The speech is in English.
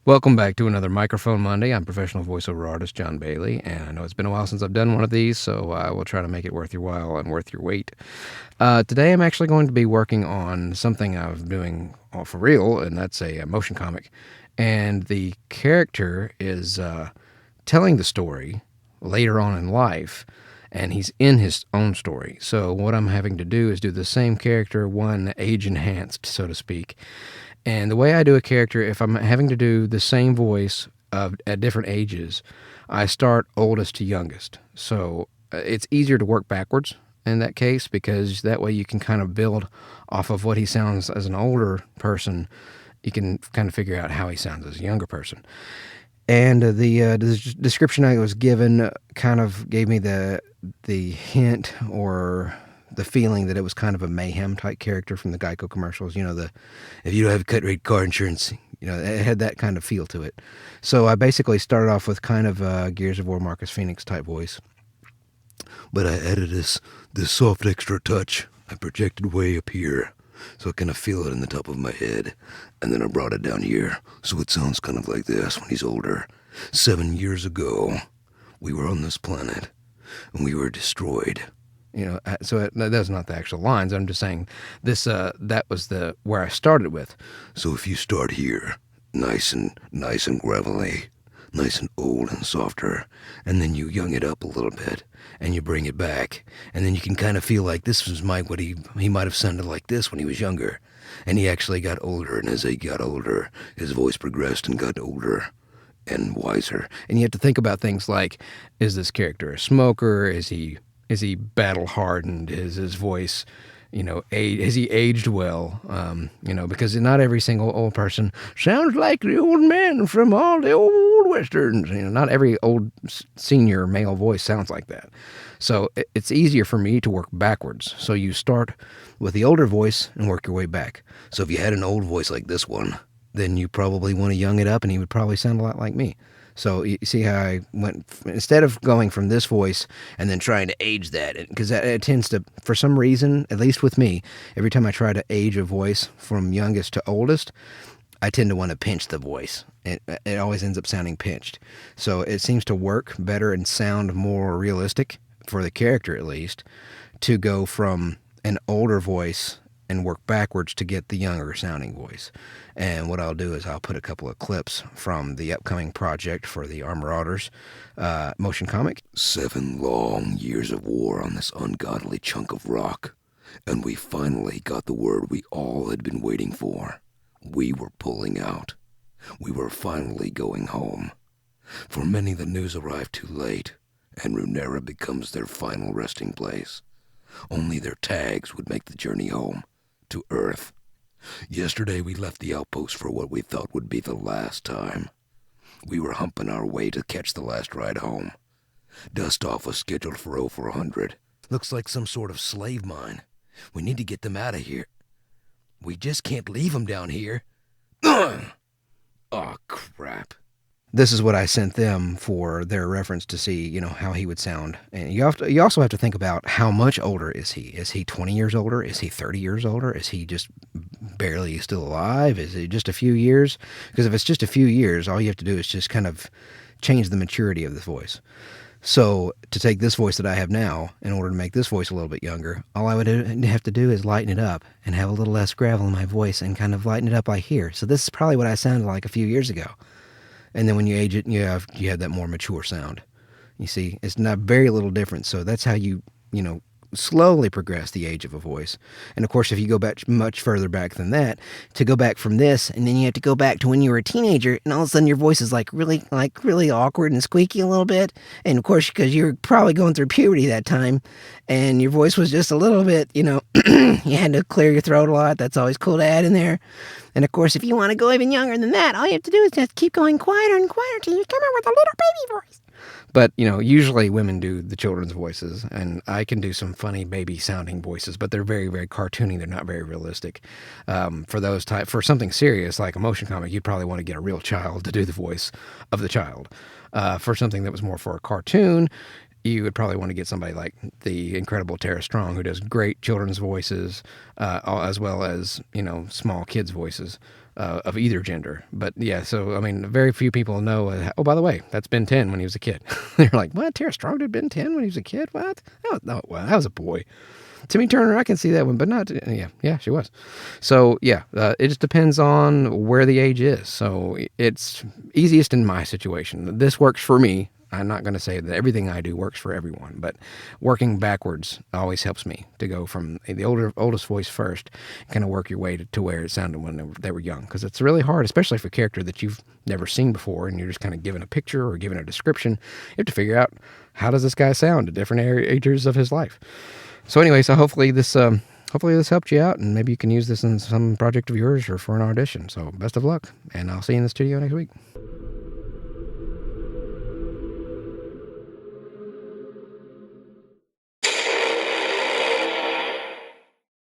Welcome back to another Microphone Monday. I'm professional voiceover artist John Bailey, and I know it's been a while since I've done one of these, so I will try to make it worth your while and worth your wait. Today I'm actually going to be working on something I'm doing for real, and that's a motion comic. And the character is telling the story later on in life, and he's in his own story. So what I'm having to do is do the same character, one age enhanced, so to speak. And the way I do a character, if I'm having to do the same voice at different ages, I start oldest to youngest. So it's easier to work backwards in that case because that way you can kind of build off of what he sounds as an older person. You can kind of figure out how he sounds as a younger person. And the description I was given kind of gave me the hint or the feeling that it was kind of a mayhem type character from the Geico commercials. If you don't have cut rate car insurance, it had that kind of feel to it. So I basically started off with kind of a Gears of War Marcus Phoenix type voice. But I added this soft extra touch. I projected way up here, so I kind of feel it in the top of my head. And then I brought it down here, so it sounds kind of like this when he's older. 7 years ago, we were on this planet, and we were destroyed. So that's not the actual lines. I'm just saying this. That was where I started with. So if you start here, nice and gravelly, nice and old and softer, and then you young it up a little bit, and you bring it back, and then you can kind of feel like this was what he might have sounded like this when he was younger, and he actually got older, and as he got older, his voice progressed and got older and wiser. And you have to think about things like, is this character a smoker? Is he battle hardened? Is his voice, has he aged well? Because not every single old person sounds like the old man from all the old westerns. Not every old senior male voice sounds like that. So it's easier for me to work backwards. So you start with the older voice and work your way back. So if you had an old voice like this one, then you probably want to young it up, and he would probably sound a lot like me. So you see how I went, instead of going from this voice and then trying to age that, because it tends to, for some reason, at least with me, every time I try to age a voice from youngest to oldest, I tend to want to pinch the voice. It always ends up sounding pinched. So it seems to work better and sound more realistic, for the character at least, to go from an older voice and work backwards to get the younger sounding voice. And what I'll do is I'll put a couple of clips from the upcoming project for the Armor Otters motion comic. 7 long years of war on this ungodly chunk of rock, and we finally got the word we all had been waiting for. We were pulling out. We were finally going home. For many, the news arrived too late, and Runeera becomes their final resting place. Only their tags would make the journey home, to Earth. Yesterday we left the outpost for what we thought would be the last time. We were humping our way to catch the last ride home. Dust-off was scheduled for 0400. Looks like some sort of slave mine. We need to get them out of here. We just can't leave them down here. Ugh! Oh, crap. This is what I sent them for their reference to see, how he would sound. And you also have to think about how much older is he? Is he 20 years older? Is he 30 years older? Is he just barely still alive? Is it just a few years? Because if it's just a few years, all you have to do is just kind of change the maturity of the voice. So to take this voice that I have now, in order to make this voice a little bit younger, all I would have to do is lighten it up and have a little less gravel in my voice and kind of lighten it up like here. So this is probably what I sounded like a few years ago. And then when you age it, you have that more mature sound. You see, it's not very little different. So that's how you slowly progress the age of a voice. And of course, if you go back much further back than that, to go back from this, and then you have to go back to when you were a teenager, and all of a sudden your voice is really awkward and squeaky a little bit. And of course, because you're probably going through puberty that time, and your voice was just a little bit, you had to clear your throat a lot. That's always cool to add in there. And of course, if you want to go even younger than that, all you have to do is just keep going quieter and quieter till you come up with a little baby voice. But, usually women do the children's voices, and I can do some funny baby-sounding voices, but they're very, very cartoony. They're not very realistic. For something serious like a motion comic, you'd probably want to get a real child to do the voice of the child. For something that was more for a cartoon, you would probably want to get somebody like the incredible Tara Strong, who does great children's voices, as well as, small kids' voices. of either gender. But yeah, so I mean, very few people know. Oh, by the way, that's Ben 10 when he was a kid. They're like, what? Tara Strong did Ben 10 when he was a kid? What? Oh, no, well, that was a boy. Timmy Turner, I can see that one, but not. Yeah, she was. So yeah, it just depends on where the age is. So it's easiest in my situation. This works for me. I'm not going to say that everything I do works for everyone, but working backwards always helps me to go from the oldest voice first, kind of work your way to where it sounded when they were young. Because it's really hard, especially for a character that you've never seen before, and you're just kind of given a picture or given a description. You have to figure out, how does this guy sound at different ages of his life. So anyway, so hopefully this helped you out, and maybe you can use this in some project of yours or for an audition. So best of luck, and I'll see you in the studio next week.